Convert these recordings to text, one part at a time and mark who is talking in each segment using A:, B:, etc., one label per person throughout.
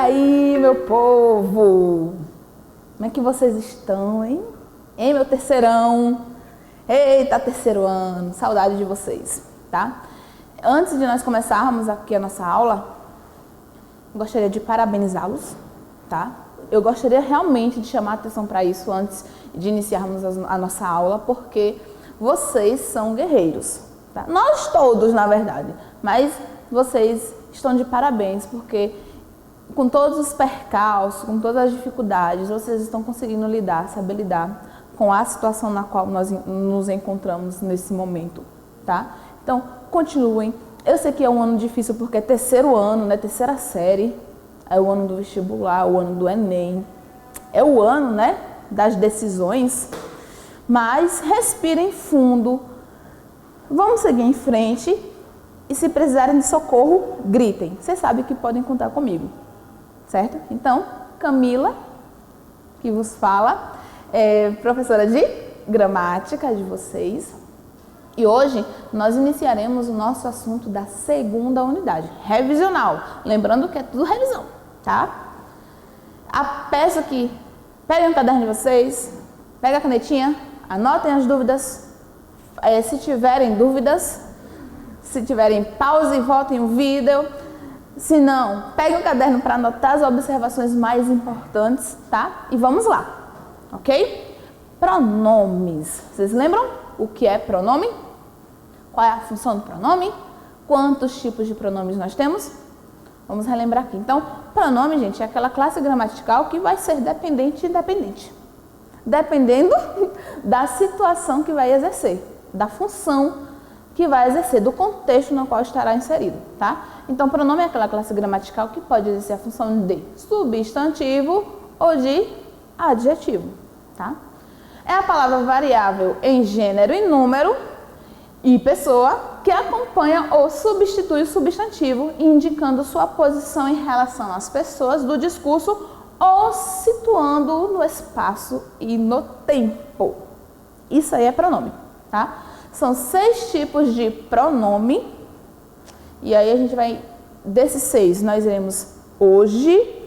A: aí, meu povo? Como é que vocês estão, hein? Hein, meu terceirão? Eita, terceiro ano, saudade de vocês, tá? Antes de nós começarmos aqui a nossa aula, gostaria de parabenizá-los, tá? Eu gostaria realmente de chamar a atenção para isso antes de iniciarmos a nossa aula, porque vocês são guerreiros, tá? Nós todos, na verdade, mas vocês estão de parabéns, porque com todos os percalços, com todas as dificuldades, vocês estão conseguindo saber lidar com a situação na qual nós nos encontramos nesse momento, tá? Então, continuem. Eu sei que é um ano difícil porque é terceiro ano, né? Terceira série, é o ano do vestibular, o ano do Enem, é o ano, né, das decisões, mas respirem fundo, vamos seguir em frente e se precisarem de socorro, gritem. Vocês sabem que podem contar comigo, certo? Então, Camila, que vos fala, é professora de gramática de vocês. E hoje nós iniciaremos o nosso assunto da segunda unidade, revisional. Lembrando que é tudo revisão, tá? Peço que peguem o caderno de vocês, peguem a canetinha, anotem as dúvidas. Se tiverem dúvidas, se tiverem, pause e voltem o vídeo. Se não, peguem o caderno para anotar as observações mais importantes, tá? E vamos lá, ok? Pronomes. Vocês lembram o que é pronome? Qual é a função do pronome? Quantos tipos de pronomes nós temos? Vamos relembrar aqui. Então, pronome, gente, é aquela classe gramatical que vai ser dependente e independente. Dependendo da situação que vai exercer, da função que vai exercer, do contexto no qual estará inserido, tá? Então, pronome é aquela classe gramatical que pode exercer a função de substantivo ou de adjetivo, tá? É a palavra variável em gênero e número e pessoa que acompanha ou substitui o substantivo, indicando sua posição em relação às pessoas do discurso ou situando-o no espaço e no tempo. Isso aí é pronome, tá? São 6 tipos de pronome e aí a gente vai, desses 6, nós iremos hoje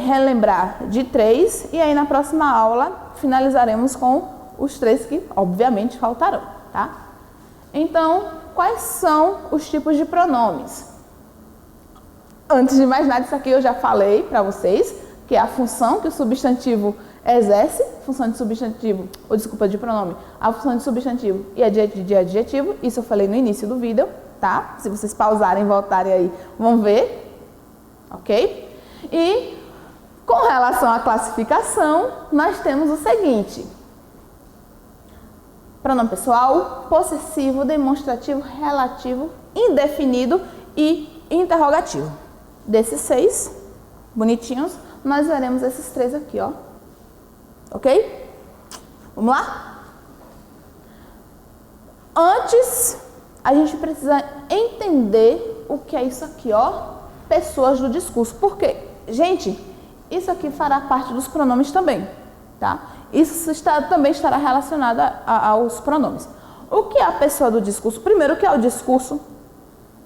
A: relembrar de 3 e aí na próxima aula finalizaremos com os 3 que obviamente faltarão, tá? Então, quais são os tipos de pronomes? Antes de mais nada, isso aqui eu já falei para vocês, que é a função que o substantivo exerce, função de substantivo, ou desculpa, de pronome, a função de substantivo e de adjetivo, isso eu falei no início do vídeo, tá? Se vocês pausarem e voltarem aí, vão ver, ok? E com relação à classificação, nós temos o seguinte: pronome pessoal, possessivo, demonstrativo, relativo, indefinido e interrogativo. Desses 6 bonitinhos, nós veremos esses 3 aqui, ó. Ok? Vamos lá? Antes, a gente precisa entender o que é isso aqui, ó. Pessoas do discurso. Por quê? Gente, isso aqui fará parte dos pronomes também, tá? Isso também estará relacionado aos pronomes. O que é a pessoa do discurso? Primeiro, o que é o discurso?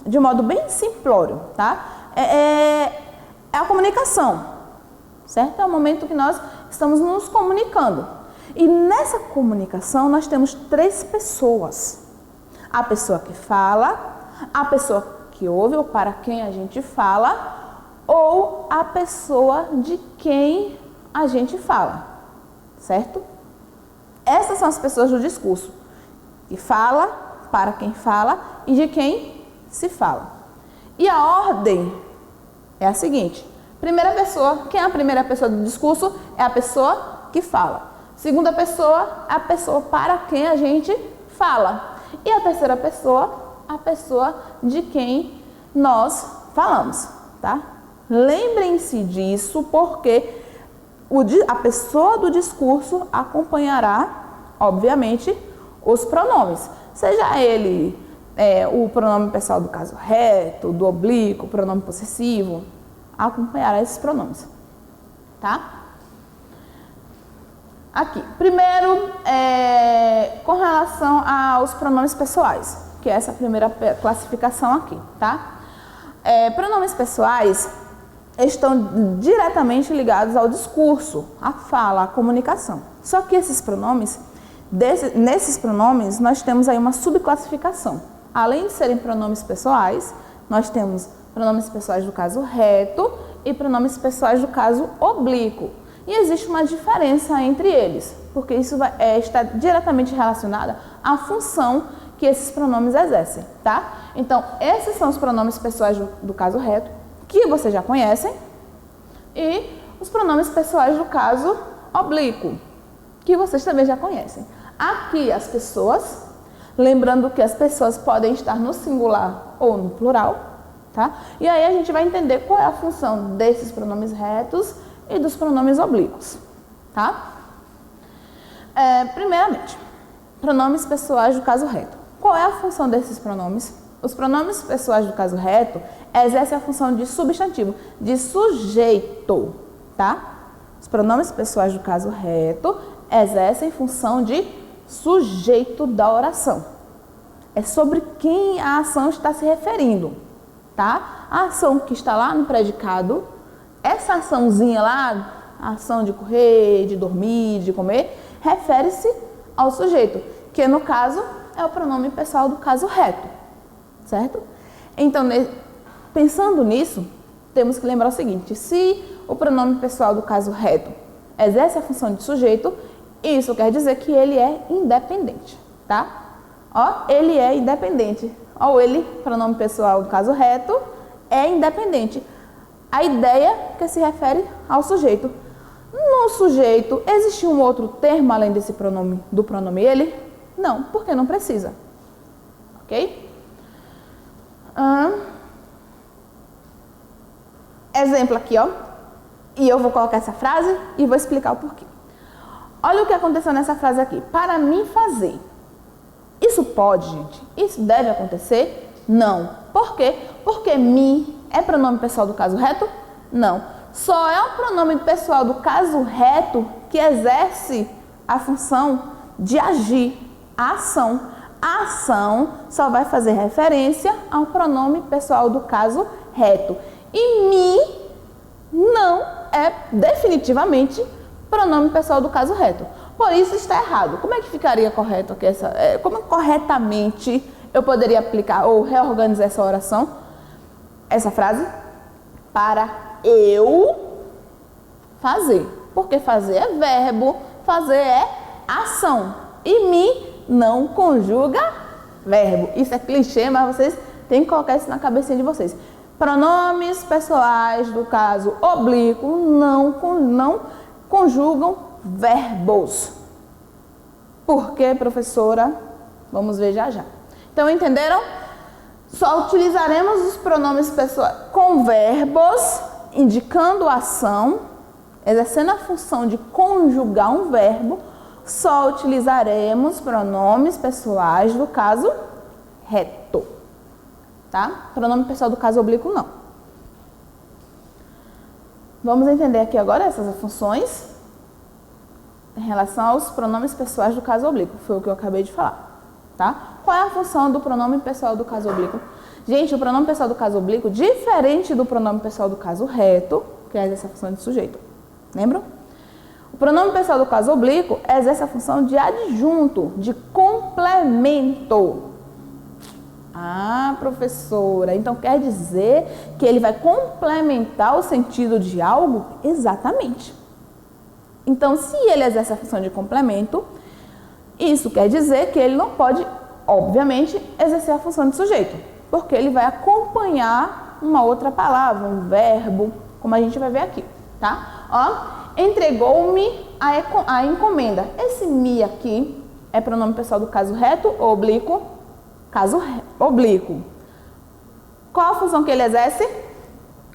A: De modo bem simplório, tá? É a comunicação, certo? É o momento que nós estamos nos comunicando. E nessa comunicação nós temos 3 pessoas. A pessoa que fala, a pessoa que ouve ou para quem a gente fala, ou a pessoa de quem a gente fala, certo? Essas são as pessoas do discurso, que fala, para quem fala e de quem se fala. E a ordem é a seguinte: primeira pessoa, quem é a primeira pessoa do discurso? É a pessoa que fala. Segunda pessoa, a pessoa para quem a gente fala. E a terceira pessoa, a pessoa de quem nós falamos, tá? Lembrem-se disso, porque a pessoa do discurso acompanhará, obviamente, os pronomes. Seja ele o pronome pessoal do caso reto, do oblíquo, o pronome possessivo, acompanhará esses pronomes, tá? Aqui, primeiro, com relação aos pronomes pessoais, que é essa primeira classificação aqui, tá? Pronomes pessoais estão diretamente ligados ao discurso, à fala, à comunicação. Só que esses pronomes, nesses pronomes, nós temos aí uma subclassificação. Além de serem pronomes pessoais, nós temos pronomes pessoais do caso reto e pronomes pessoais do caso oblíquo. E existe uma diferença entre eles, porque isso está diretamente relacionada à função que esses pronomes exercem, tá? Então, esses são os pronomes pessoais do caso reto, que vocês já conhecem, e os pronomes pessoais do caso oblíquo, que vocês também já conhecem. Aqui, as pessoas, lembrando que as pessoas podem estar no singular ou no plural, tá? E aí a gente vai entender qual é a função desses pronomes retos e dos pronomes oblíquos, tá? Primeiramente, pronomes pessoais do caso reto. Qual é a função desses pronomes? Os pronomes pessoais do caso reto exercem a função de substantivo, de sujeito, tá? Os pronomes pessoais do caso reto exercem função de sujeito da oração. É sobre quem a ação está se referindo, tá? A ação que está lá no predicado, essa açãozinha lá, a ação de correr, de dormir, de comer, refere-se ao sujeito, que no caso é o pronome pessoal do caso reto, certo? Então, pensando nisso, temos que lembrar o seguinte: se o pronome pessoal do caso reto exerce a função de sujeito, isso quer dizer que ele é independente, tá? Ó, ele é independente. Ó, ele, pronome pessoal do caso reto, é independente. A ideia que se refere ao sujeito. No sujeito, existe um outro termo além desse pronome, do pronome ele? Não, porque não precisa. Ok? Exemplo aqui, ó. E eu vou colocar essa frase e vou explicar o porquê. Olha o que aconteceu nessa frase aqui. Para mim fazer. Isso pode, gente? Isso deve acontecer? Não. Por quê? Porque me é pronome pessoal do caso reto? Não. Só é o pronome pessoal do caso reto que exerce a função de agir, a ação. A ação só vai fazer referência ao pronome pessoal do caso reto. E me não é definitivamente pronome pessoal do caso reto. Por isso está errado. Como é que ficaria correto aqui como corretamente eu poderia aplicar ou reorganizar essa oração, essa frase? Para eu fazer. Porque fazer é verbo, fazer é ação. E me não conjuga verbo. Isso é clichê, mas vocês têm que colocar isso na cabecinha de vocês. Pronomes pessoais do caso oblíquo não conjugam verbos. Por quê, professora? Vamos ver já já. Então, entenderam? Só utilizaremos os pronomes pessoais com verbos, indicando a ação, exercendo a função de conjugar um verbo. Só utilizaremos pronomes pessoais do caso reto, tá? Pronome pessoal do caso oblíquo, não. Vamos entender aqui agora essas funções em relação aos pronomes pessoais do caso oblíquo. Foi o que eu acabei de falar, tá? Qual é a função do pronome pessoal do caso oblíquo? Gente, o pronome pessoal do caso oblíquo, diferente do pronome pessoal do caso reto, que exerce a função de sujeito. Lembram? O pronome pessoal do caso oblíquo exerce a função de adjunto, de complemento. Ah, professora, então quer dizer que ele vai complementar o sentido de algo? Exatamente. Então, se ele exerce a função de complemento, isso quer dizer que ele não pode, obviamente, exercer a função de sujeito, porque ele vai acompanhar uma outra palavra, um verbo, como a gente vai ver aqui, tá? Ó. Entregou-me a encomenda. Esse me aqui é pronome pessoal do caso reto ou oblíquo? Caso oblíquo. Qual a função que ele exerce?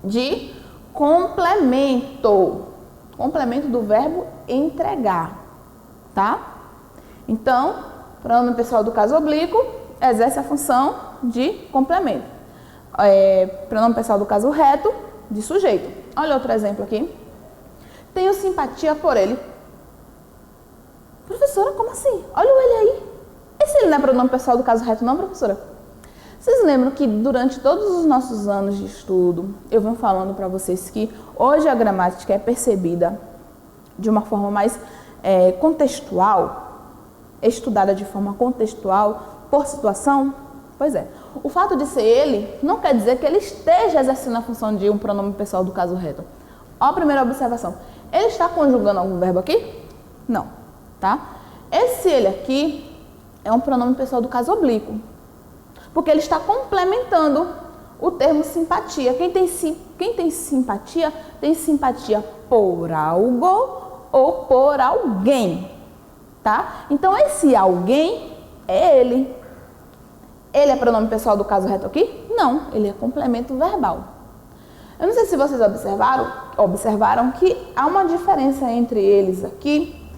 A: De complemento. Complemento do verbo entregar, tá? Então, pronome pessoal do caso oblíquo exerce a função de complemento. Pronome pessoal do caso reto, de sujeito. Olha outro exemplo aqui. Tenho simpatia por ele. Professora, como assim? Olha o ele aí. Esse ele não é pronome pessoal do caso reto, não, professora? Vocês lembram que durante todos os nossos anos de estudo, eu venho falando para vocês que hoje a gramática é percebida de uma forma mais contextual, estudada de forma contextual, por situação? Pois é. O fato de ser ele não quer dizer que ele esteja exercendo a função de um pronome pessoal do caso reto. Ó, a primeira observação. Ele está conjugando algum verbo aqui? Não, tá? Esse ele aqui é um pronome pessoal do caso oblíquo, porque ele está complementando o termo simpatia. Quem tem simpatia, tem simpatia por algo ou por alguém, tá? Então, esse alguém é ele. Ele é pronome pessoal do caso reto aqui? Não, ele é complemento verbal. Eu não sei se vocês observaram que há uma diferença entre eles aqui,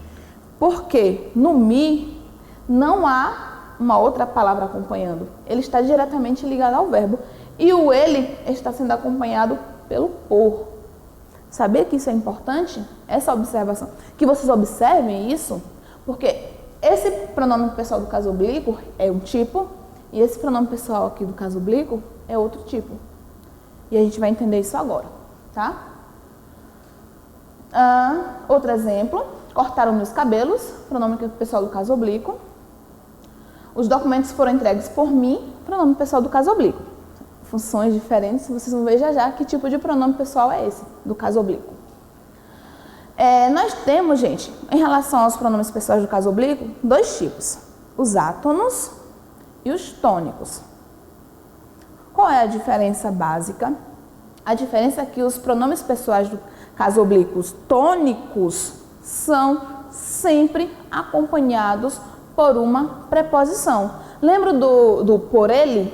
A: porque no me não há uma outra palavra acompanhando. Ele está diretamente ligado ao verbo. E o ele está sendo acompanhado pelo por. Sabia que isso é importante? Essa observação. Que vocês observem isso, porque esse pronome pessoal do caso oblíquo é um tipo, e esse pronome pessoal aqui do caso oblíquo é outro tipo. E a gente vai entender isso agora, tá? Outro exemplo, cortaram meus cabelos, pronome pessoal do caso oblíquo. Os documentos foram entregues por mim, pronome pessoal do caso oblíquo. Funções diferentes, vocês vão ver já que tipo de pronome pessoal é esse, do caso oblíquo. Nós temos, gente, em relação aos pronomes pessoais do caso oblíquo, dois tipos, os átonos e os tônicos. Qual é a diferença básica? A diferença é que os pronomes pessoais do caso oblíquo tônicos são sempre acompanhados por uma preposição. Lembra do por ele,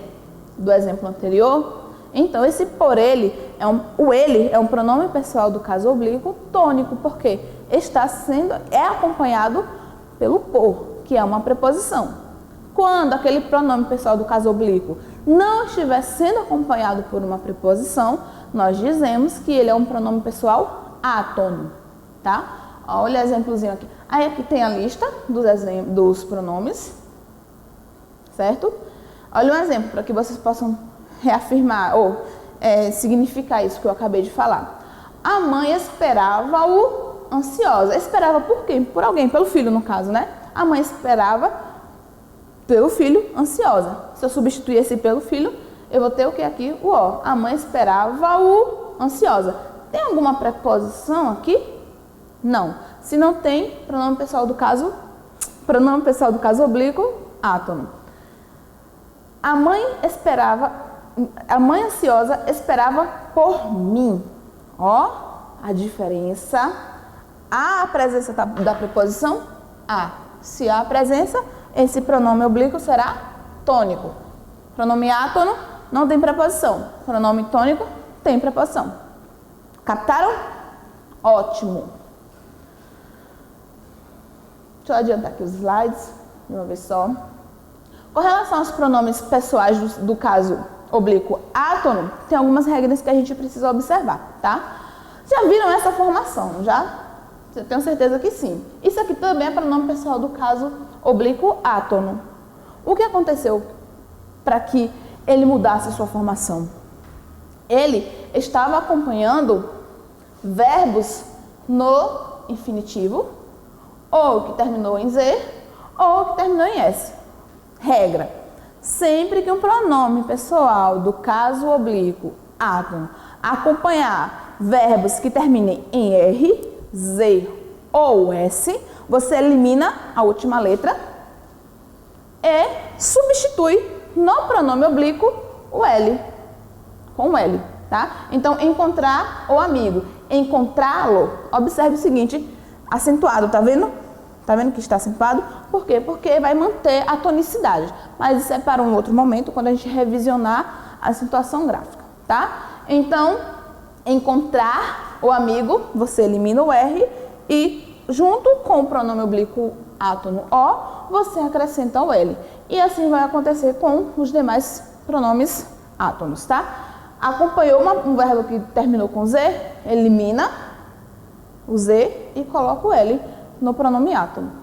A: do exemplo anterior? Então, esse por ele, o ele é um pronome pessoal do caso oblíquo tônico, porque é acompanhado pelo por, que é uma preposição. Quando aquele pronome pessoal do caso oblíquo não estiver sendo acompanhado por uma preposição, nós dizemos que ele é um pronome pessoal átono, tá? Olha o exemplozinho aqui. Aí aqui tem a lista dos pronomes, certo? Olha um exemplo para que vocês possam reafirmar ou significar isso que eu acabei de falar. A mãe esperava-o ansiosa. Esperava por quê? Por alguém, pelo filho no caso, né? A mãe esperava pelo filho, ansiosa. Se eu substituir esse pelo filho, eu vou ter o que aqui? O ó. A mãe esperava-o ansiosa. Tem alguma preposição aqui? Não. Se não tem, pronome pessoal do caso oblíquo, átono. A mãe ansiosa esperava por mim. Ó, a diferença. Há a presença da preposição? Há. Se há a presença, esse pronome oblíquo será tônico. Pronome átono não tem preposição. Pronome tônico tem preposição. Captaram? Ótimo. Deixa eu adiantar aqui os slides de uma vez só. Com relação aos pronomes pessoais do caso oblíquo átono, tem algumas regras que a gente precisa observar, tá? Já viram essa formação, já? Eu tenho certeza que sim. Isso aqui também é pronome pessoal do caso oblíquo átono. O que aconteceu para que ele mudasse a sua formação? Ele estava acompanhando verbos no infinitivo, ou que terminou em Z, ou que terminou em S. Regra: sempre que um pronome pessoal do caso oblíquo átono acompanhar verbos que terminem em R, Z ou S, você elimina a última letra e substitui no pronome oblíquo o L, com o L, tá? Então, encontrar o amigo, encontrá-lo, observe o seguinte, acentuado, tá vendo? Tá vendo que está acentuado? Por quê? Porque vai manter a tonicidade. Mas isso é para um outro momento, quando a gente revisionar a situação gráfica, tá? Então, encontrar o amigo, você elimina o R e, junto com o pronome oblíquo átono O, você acrescenta o L. E assim vai acontecer com os demais pronomes átonos, tá? Acompanhou um verbo que terminou com Z, elimina o Z e coloca o L no pronome átono.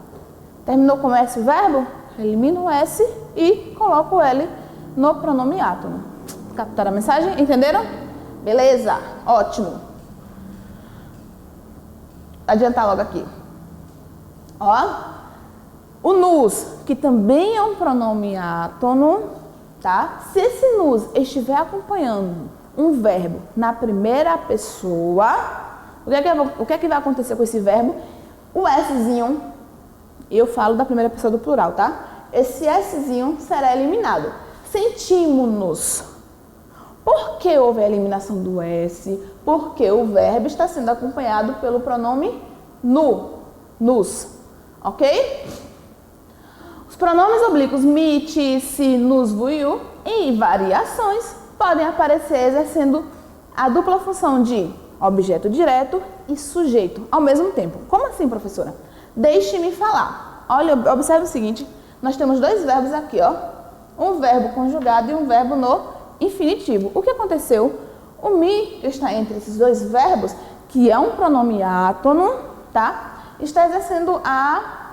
A: Terminou com S o verbo, elimina o S e coloca o L no pronome átono. Captaram a mensagem? Entenderam? Beleza, ótimo. Adiantar logo aqui. Ó, o nus, que também é um pronome átono, tá? Se esse nus estiver acompanhando um verbo na primeira pessoa, o que é que vai acontecer com esse verbo? O Szinho, eu falo da primeira pessoa do plural, tá? Esse Szinho será eliminado. Sentimos-nos. Por que houve a eliminação do S? Porque o verbo está sendo acompanhado pelo pronome nus, ok? Os pronomes oblíquos me, ti, si, nos, vu e u, em variações, podem aparecer exercendo a dupla função de objeto direto e sujeito ao mesmo tempo. Como assim, professora? Deixe-me falar. Olha, observe o seguinte, nós temos dois verbos aqui, ó. Um verbo conjugado e um verbo no infinitivo. O que aconteceu? O me, que está entre esses dois verbos, que é um pronome átono, tá? Está exercendo a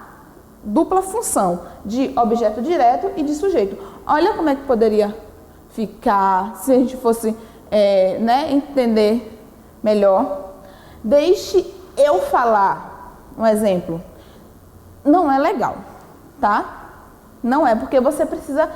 A: dupla função de objeto direto e de sujeito. Olha como é que poderia ficar se a gente fosse entender melhor. Deixe eu falar. Um exemplo. Não é legal, tá? Não é, porque você precisa...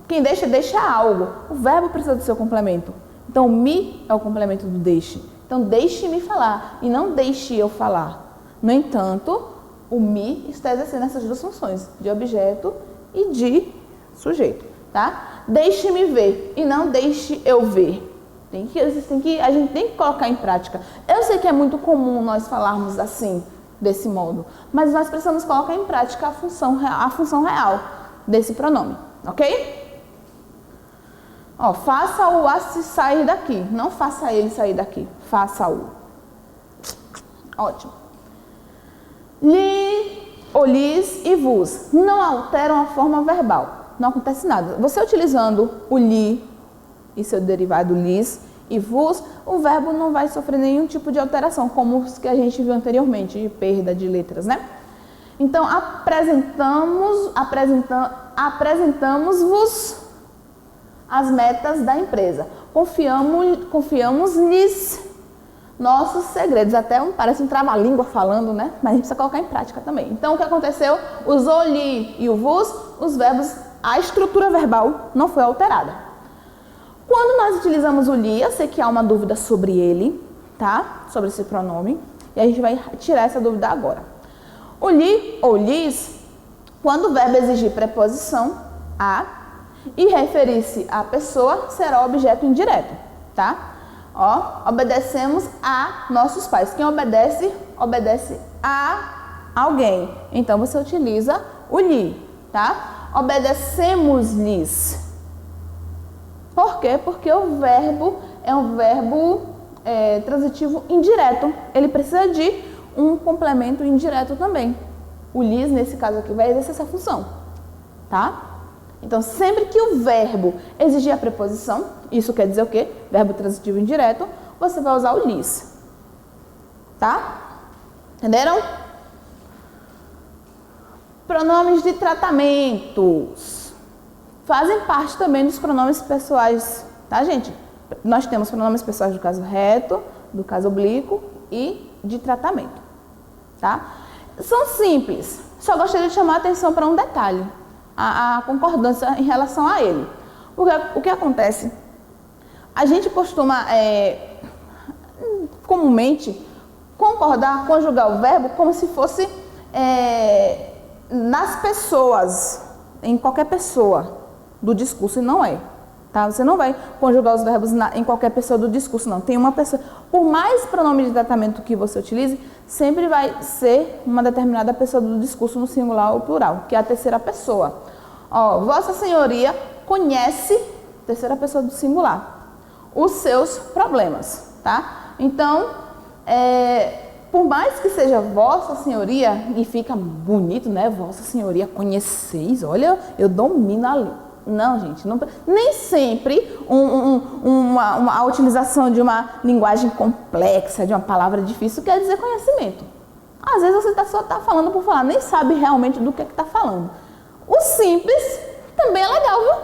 A: quem deixa algo. O verbo precisa do seu complemento. Então, me é o complemento do deixe. Então, deixe-me falar e não deixe eu falar. No entanto, o me está exercendo essas duas funções, de objeto e de sujeito, tá? Deixe-me ver e não deixe eu ver. A gente tem que colocar em prática. Eu sei que é muito comum nós falarmos assim, desse modo, mas nós precisamos colocar em prática a função real desse pronome, ok? Ó, faça-o a se sair daqui, não faça ele sair daqui, faça-o. Ótimo. Li, ou lis e vos não alteram a forma verbal, não acontece nada. Você utilizando o li e seu derivado lis e vos, o verbo não vai sofrer nenhum tipo de alteração, como os que a gente viu anteriormente, de perda de letras, né? Então, apresentamos-vos as metas da empresa. Confiamos-lhes nossos segredos. Até parece um trava-língua falando, né? Mas a gente precisa colocar em prática também. Então, o que aconteceu? Usou li e o vos, os verbos, a estrutura verbal não foi alterada. Quando nós utilizamos o li, eu sei que há uma dúvida sobre ele, tá? Sobre esse pronome. E a gente vai tirar essa dúvida agora. O li ou lis, quando o verbo exigir preposição a e referir-se à pessoa, será objeto indireto, tá? Ó, obedecemos a nossos pais. Quem obedece, obedece a alguém. Então, você utiliza o li, tá? Obedecemos-lhes. Por quê? Porque o verbo é um verbo transitivo indireto. Ele precisa de um complemento indireto também. O lhes, nesse caso aqui, vai exercer essa função, tá? Então, sempre que o verbo exigir a preposição, isso quer dizer o quê? Verbo transitivo indireto, você vai usar o lhes, tá? Entenderam? Pronomes de tratamentos. Fazem parte também dos pronomes pessoais, tá, gente? Nós temos pronomes pessoais do caso reto, do caso oblíquo e de tratamento, tá? São simples, só gostaria de chamar a atenção para um detalhe, a concordância em relação a ele. O que acontece? A gente costuma, comumente, conjugar o verbo como se fosse nas pessoas, em qualquer pessoa do discurso, e não é. Tá? Você não vai conjugar os verbos em qualquer pessoa do discurso, não. Tem uma pessoa, por mais pronome de tratamento que você utilize, sempre vai ser uma determinada pessoa do discurso no singular ou plural, que é a terceira pessoa. Ó, Vossa Senhoria conhece, terceira pessoa do singular, os seus problemas, tá? Então, por mais que seja Vossa Senhoria, e fica bonito, né? Vossa Senhoria conheceis, olha, eu domino a língua. Não, gente, não, nem sempre a utilização de uma linguagem complexa, de uma palavra difícil, quer dizer conhecimento. Às vezes você só está falando por falar, nem sabe realmente do que está falando. O simples também é legal, viu?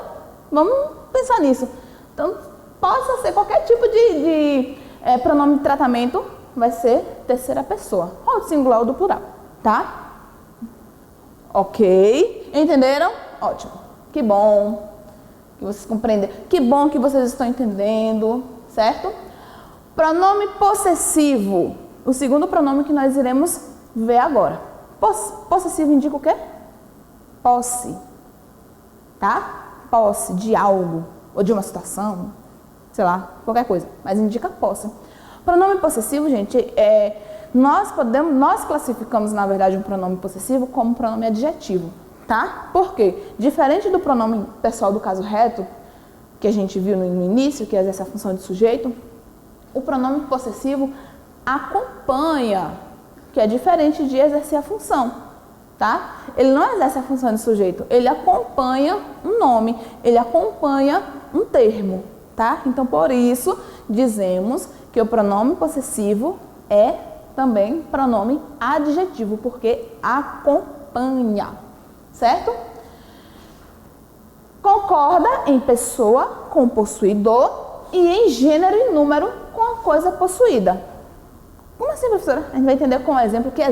A: Vamos pensar nisso. Então, possa ser qualquer tipo de pronome de tratamento, vai ser terceira pessoa, ou do singular ou do plural, tá? Ok? Entenderam? Ótimo. Que bom que vocês compreendem. Que bom que vocês estão entendendo, certo? Pronome possessivo. O segundo pronome que nós iremos ver agora. Possessivo indica o quê? Posse. Tá? Posse de algo, ou de uma situação, sei lá, qualquer coisa, mas indica posse. Pronome possessivo, gente, nós classificamos, na verdade, um pronome possessivo como um pronome adjetivo, tá? Por quê? Diferente do pronome pessoal do caso reto, que a gente viu no início, que exerce a função de sujeito, o pronome possessivo acompanha, que é diferente de exercer a função, tá? Ele não exerce a função de sujeito, ele acompanha um nome, ele acompanha um termo, tá? Então, por isso, dizemos que o pronome possessivo é também pronome adjetivo, porque acompanha, certo? Concorda em pessoa com o possuidor e em gênero e número com a coisa possuída. Como assim, professora? A gente vai entender com um exemplo que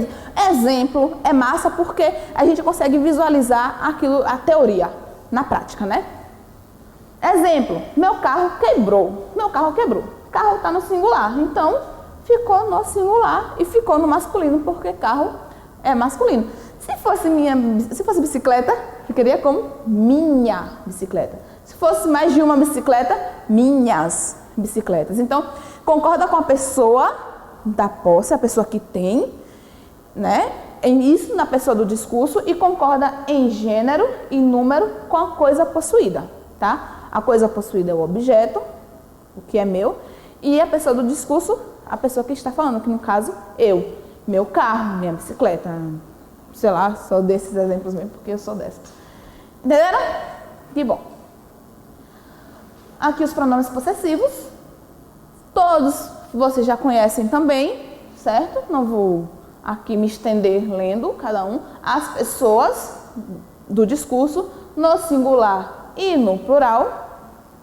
A: exemplo é massa porque a gente consegue visualizar aquilo, a teoria, na prática, né? Exemplo, meu carro quebrou. Meu carro quebrou. O carro está no singular, então ficou no singular e ficou no masculino, porque carro é masculino. Se fosse bicicleta, ficaria como minha bicicleta. Se fosse mais de uma bicicleta, minhas bicicletas. Então, concorda com a pessoa da posse, a pessoa que tem, né? Isso na pessoa do discurso, e concorda em gênero e número com a coisa possuída, tá? A coisa possuída é o objeto, o que é meu, e a pessoa do discurso, a pessoa que está falando, que no caso, eu, meu carro, minha bicicleta, sei lá, só desses exemplos mesmo, porque eu sou dessa. Entenderam? Que bom. Aqui os pronomes possessivos, todos vocês já conhecem também, certo? Não vou aqui me estender lendo cada um. As pessoas do discurso no singular e no plural,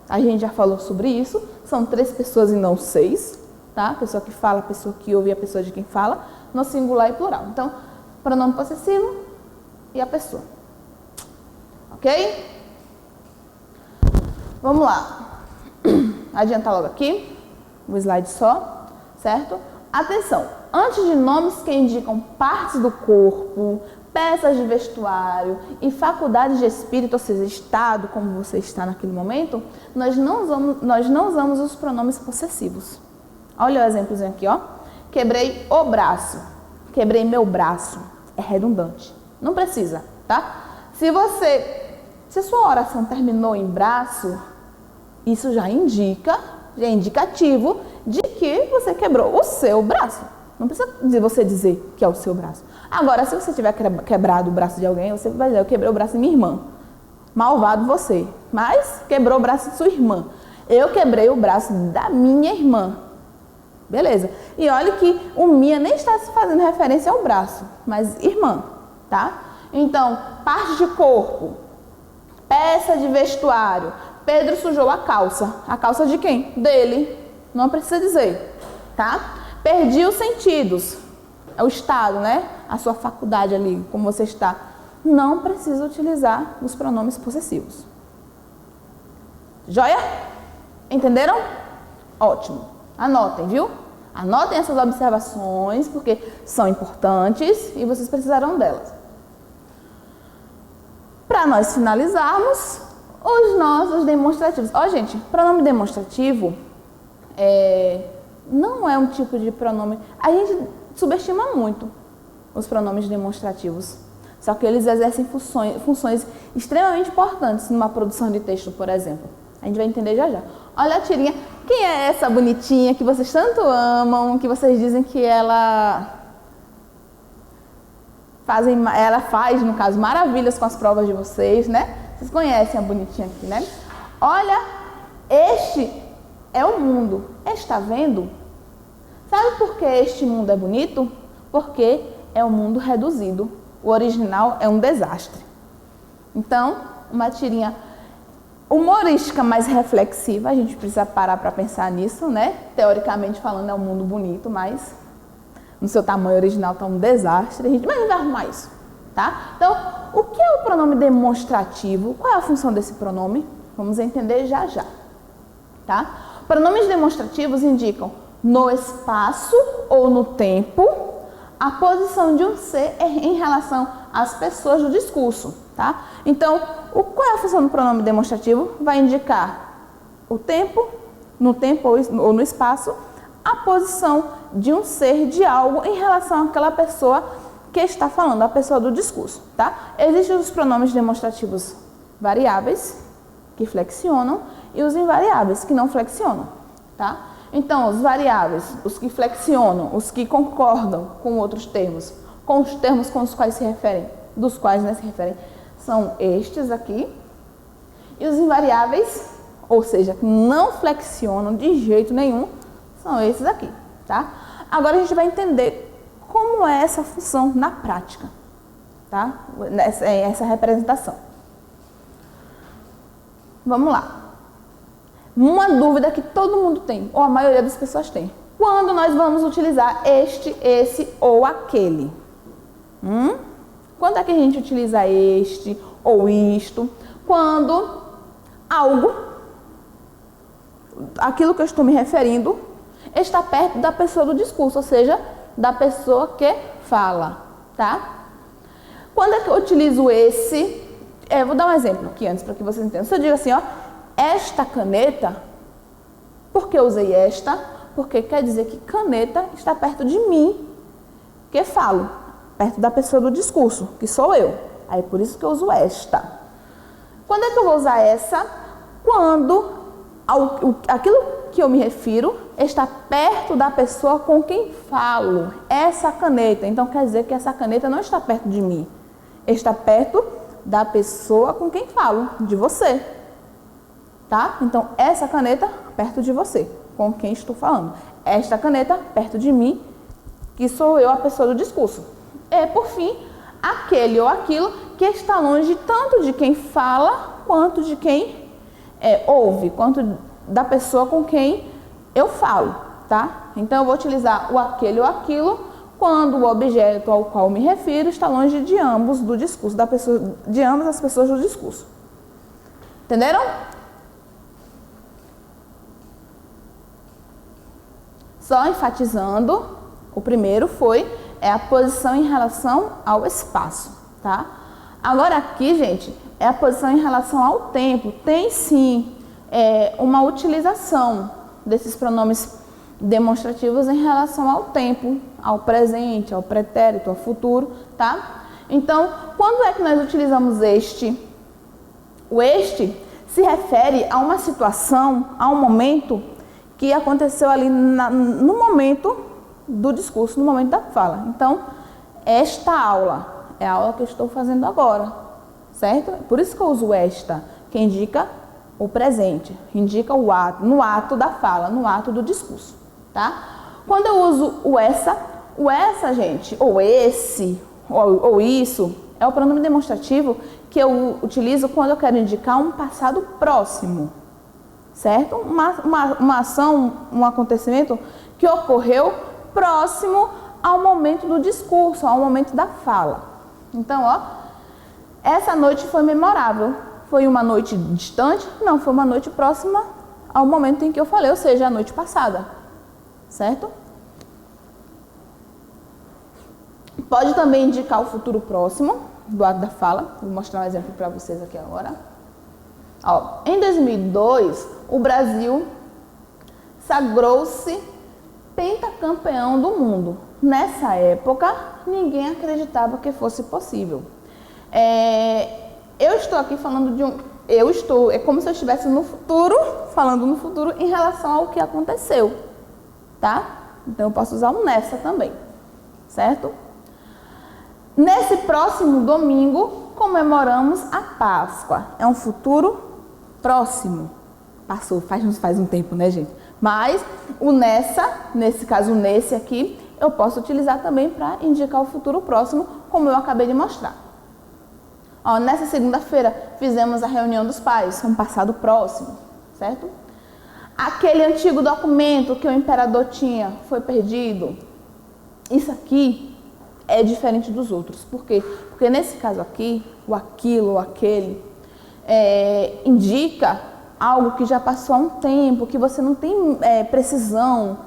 A: a gente já falou sobre isso, são 3 pessoas e não 6, tá? A pessoa que fala, a pessoa que ouve e a pessoa de quem fala, no singular e plural. Então, pronome possessivo e a pessoa. Ok? Vamos lá. Adiantar logo aqui. Um slide só, certo? Atenção, antes de nomes que indicam partes do corpo, peças de vestuário e faculdades de espírito, ou seja, estado, como você está naquele momento, nós não usamos os pronomes possessivos. Olha o exemplozinho aqui, ó. Quebrei o braço, quebrei meu braço. É redundante, não precisa, tá? Se a sua oração terminou em braço, isso já é indicativo de que você quebrou o seu braço. Não precisa você dizer que é o seu braço. Agora, se você tiver quebrado o braço de alguém, você vai dizer, eu quebrei o braço de minha irmã. Malvado você. Mas quebrou o braço de sua irmã. Eu quebrei o braço da minha irmã. Beleza. E olha que o minha nem está se fazendo referência ao braço, mas irmã, tá? Então, parte de corpo, peça de vestuário. Pedro sujou a calça. A calça de quem? Dele. Não precisa dizer, tá? Perdi os sentidos. É o estado, né? A sua faculdade ali, como você está. Não precisa utilizar os pronomes possessivos. Joia? Entenderam? Ótimo. Anotem, viu? Anotem essas observações, porque são importantes e vocês precisarão delas. Para nós finalizarmos, os nossos demonstrativos. Ó, gente, pronome demonstrativo não é um tipo de pronome... A gente subestima muito os pronomes demonstrativos. Só que eles exercem funções extremamente importantes numa produção de texto, por exemplo. A gente vai entender já já. Olha a tirinha. Quem é essa bonitinha que vocês tanto amam, que vocês dizem que ela faz, no caso, maravilhas com as provas de vocês, né? Vocês conhecem a bonitinha aqui, né? Olha, este é o mundo. Está vendo? Sabe por que este mundo é bonito? Porque é um mundo reduzido. O original é um desastre. Então, uma tirinha. humorística, mais reflexiva. A gente precisa parar para pensar nisso, né? Teoricamente falando, é um mundo bonito, mas no seu tamanho original está um desastre. Mas a gente vai arrumar isso, tá? Então, o que é o pronome demonstrativo? Qual é a função desse pronome? Vamos entender já já, tá? Pronomes demonstrativos indicam no espaço ou no tempo a posição de um ser em relação às pessoas do discurso, tá? Então, qual é a função do pronome demonstrativo? Vai indicar o tempo, no tempo ou no espaço, a posição de um ser, de algo, em relação àquela pessoa que está falando, a pessoa do discurso, tá? Existem os pronomes demonstrativos variáveis, que flexionam, e os invariáveis, que não flexionam, tá? Então, os variáveis, os que flexionam, os que concordam com outros termos, com os termos com os quais se referem, dos quais se referem, são estes aqui. E os invariáveis, ou seja, que não flexionam de jeito nenhum, são esses aqui, tá? Agora a gente vai entender como é essa função na prática, tá? Essa representação. Vamos lá. Uma dúvida que todo mundo tem, ou a maioria das pessoas tem. Quando nós vamos utilizar este, esse ou aquele? Quando é que a gente utiliza este ou isto? Quando algo, aquilo que eu estou me referindo, está perto da pessoa do discurso, ou seja, da pessoa que fala, tá? Quando é que eu utilizo esse? Vou dar um exemplo aqui antes para que vocês entendam. Se eu digo assim, ó, esta caneta, por que eu usei esta? Porque quer dizer que caneta está perto de mim, que falo, perto da pessoa do discurso, que sou eu. Aí por isso que eu uso esta. Quando é que eu vou usar essa? Quando aquilo que eu me refiro está perto da pessoa com quem falo. Essa caneta. Então quer dizer que essa caneta não está perto de mim. Está perto da pessoa com quem falo, de você. Tá? Então, essa caneta perto de você, com quem estou falando. Esta caneta perto de mim, que sou eu, a pessoa do discurso. E, por fim, aquele ou aquilo que está longe tanto de quem fala, quanto de quem ouve, quanto da pessoa com quem eu falo, tá? Então, eu vou utilizar o aquele ou aquilo quando o objeto ao qual me refiro está longe de ambos do discurso, de ambas as pessoas do discurso. Entenderam? Só enfatizando, o primeiro é a posição em relação ao espaço, tá? Agora aqui, gente, é a posição em relação ao tempo. Tem sim uma utilização desses pronomes demonstrativos em relação ao tempo, ao presente, ao pretérito, ao futuro, tá? Então, quando é que nós utilizamos este? O este se refere a uma situação, a um momento que aconteceu ali no momento do discurso, no momento da fala. Então, esta aula é a aula que eu estou fazendo agora, certo? Por isso que eu uso esta, que indica o presente, indica o ato, no ato da fala, no ato do discurso, tá? Quando eu uso o essa, gente, ou esse, ou isso, é o pronome demonstrativo que eu utilizo quando eu quero indicar um passado próximo. Certo? Uma ação, um acontecimento que ocorreu próximo ao momento do discurso, ao momento da fala. Então, ó, essa noite foi memorável. Foi uma noite distante? Não, foi uma noite próxima ao momento em que eu falei, ou seja, a noite passada. Certo? Pode também indicar o futuro próximo do ato da fala. Vou mostrar um exemplo para vocês aqui agora. Ó, em 2002, o Brasil sagrou-se pentacampeão do mundo. Nessa época, ninguém acreditava que fosse possível. Eu estou aqui falando de é como se eu estivesse no futuro, falando no futuro em relação ao que aconteceu, tá? Então, eu posso usar um nessa também, certo? Nesse próximo domingo, comemoramos a Páscoa. É um futuro próximo. Passou, faz um tempo, né, gente? Mas o nessa, nesse caso, o nesse aqui, eu posso utilizar também para indicar o futuro próximo, como eu acabei de mostrar. Ó, nessa segunda-feira fizemos a reunião dos pais, um passado próximo, certo? Aquele antigo documento que o imperador tinha foi perdido. Isso aqui é diferente dos outros. Por quê? Porque nesse caso aqui, o aquilo, o aquele, indica algo que já passou há um tempo, que você não tem precisão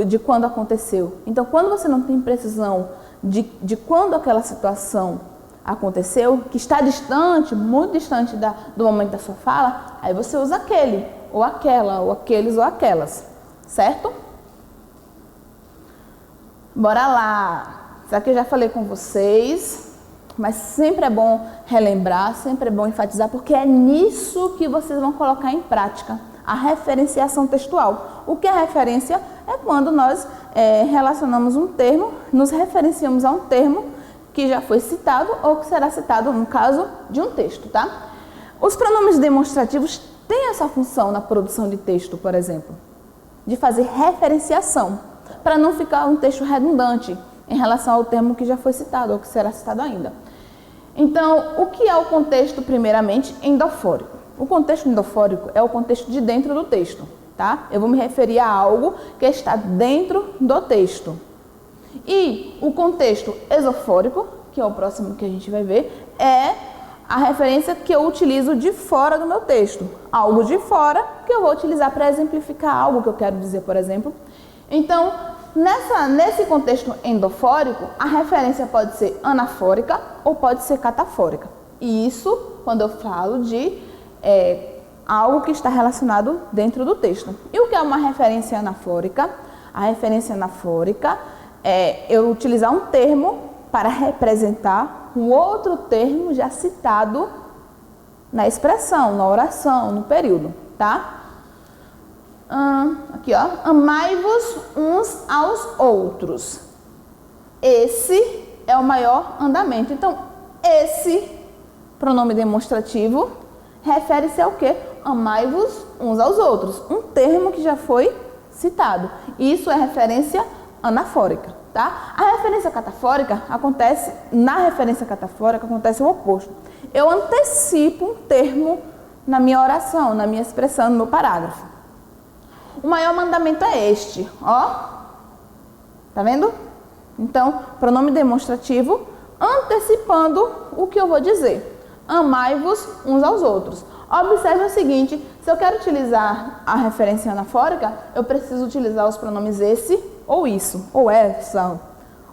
A: de quando aconteceu. Então, quando você não tem precisão de quando aquela situação aconteceu, que está distante, muito distante do momento da sua fala, aí você usa aquele, ou aquela, ou aqueles, ou aquelas, certo? Bora lá! Isso aqui eu já falei com vocês, mas sempre é bom relembrar, sempre é bom enfatizar, porque é nisso que vocês vão colocar em prática a referenciação textual. O que é referência? É quando nós relacionamos um termo, nos referenciamos a um termo que já foi citado ou que será citado no caso de um texto, tá? Os pronomes demonstrativos têm essa função na produção de texto, por exemplo, de fazer referenciação, para não ficar um texto redundante em relação ao termo que já foi citado ou que será citado ainda. Então, o que é o contexto, primeiramente, endofórico? O contexto endofórico é o contexto de dentro do texto, tá? Eu vou me referir a algo que está dentro do texto. E o contexto esofórico, que é o próximo que a gente vai ver, é a referência que eu utilizo de fora do meu texto. Algo de fora que eu vou utilizar para exemplificar algo que eu quero dizer, por exemplo. Então, nesse contexto endofórico, a referência pode ser anafórica ou pode ser catafórica. E isso quando eu falo de algo que está relacionado dentro do texto. E o que é uma referência anafórica? A referência anafórica é eu utilizar um termo para representar um outro termo já citado na expressão, na oração, no período, tá? Aqui, ó. Amai-vos uns aos outros. Esse é o maior andamento. Então, esse pronome demonstrativo refere-se ao quê? Amai-vos uns aos outros. Um termo que já foi citado. Isso é referência anafórica, tá? A referência catafórica acontece, na referência catafórica acontece o oposto. Eu antecipo um termo na minha oração, na minha expressão, no meu parágrafo. O maior mandamento é este, ó. Tá vendo? Então, pronome demonstrativo antecipando o que eu vou dizer. Amai-vos uns aos outros. Observe o seguinte, se eu quero utilizar a referência anafórica, eu preciso utilizar os pronomes esse ou isso, ou essa,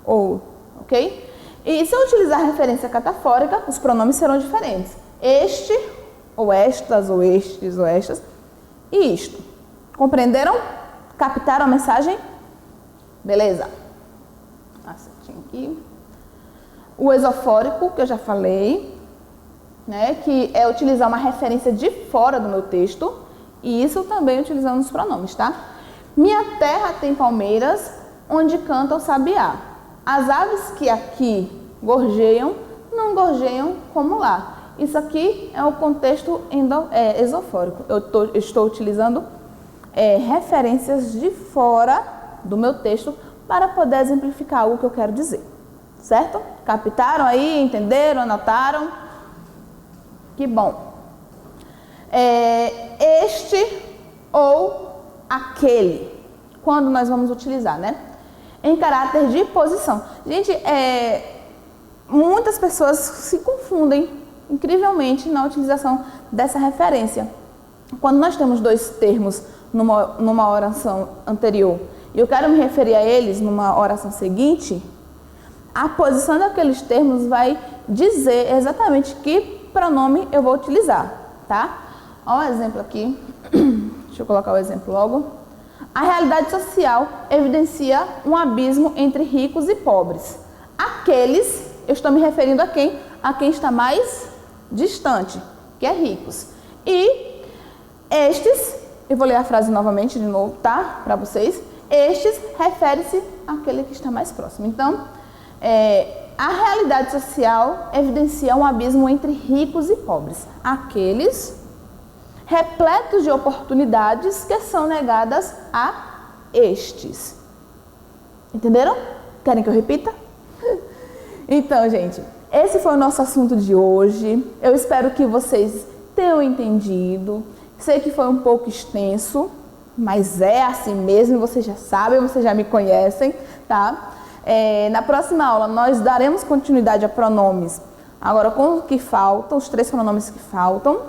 A: ou, ok? E se eu utilizar a referência catafórica, os pronomes serão diferentes. Este, ou estas, ou estes, ou estas, e isto. Compreenderam? Captaram a mensagem? Beleza. Acertinho aqui. O esofórico, que eu já falei, né, que é utilizar uma referência de fora do meu texto, e isso também utilizando os pronomes, tá? Minha terra tem palmeiras, onde canta o sabiá. As aves que aqui gorjeiam, não gorjeiam como lá. Isso aqui é o contexto esofórico. Eu estou utilizando referências de fora do meu texto para poder exemplificar algo que eu quero dizer. Certo? Captaram aí? Entenderam? Anotaram? Que bom. Este ou aquele, quando nós vamos utilizar, né? Em caráter de posição. Gente, muitas pessoas se confundem incrivelmente na utilização dessa referência. Quando nós temos dois termos numa oração anterior e eu quero me referir a eles numa oração seguinte, a posição daqueles termos vai dizer exatamente que pronome eu vou utilizar, tá? Olha o exemplo aqui. Deixa eu colocar o exemplo logo. A realidade social evidencia um abismo entre ricos e pobres. Aqueles, eu estou me referindo a quem? A quem está mais distante, que é ricos. E estes, eu vou ler a frase novamente de novo, tá? Para vocês. Estes refere-se àquele que está mais próximo. Então, a realidade social evidencia um abismo entre ricos e pobres. Aqueles repletos de oportunidades que são negadas a estes. Entenderam? Querem que eu repita? Então, gente, esse foi o nosso assunto de hoje. Eu espero que vocês tenham entendido. Sei que foi um pouco extenso, mas é assim mesmo, vocês já sabem, vocês já me conhecem, tá? Na próxima aula nós daremos continuidade a pronomes, agora com o que faltam, os 3 pronomes que faltam,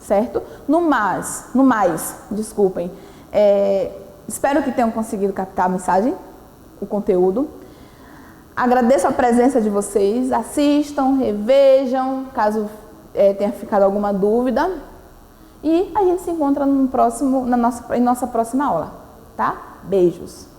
A: certo? No mais, desculpem. Espero que tenham conseguido captar a mensagem, o conteúdo. Agradeço a presença de vocês, assistam, revejam, caso tenha ficado alguma dúvida. E a gente se encontra em nossa próxima aula, tá? Beijos!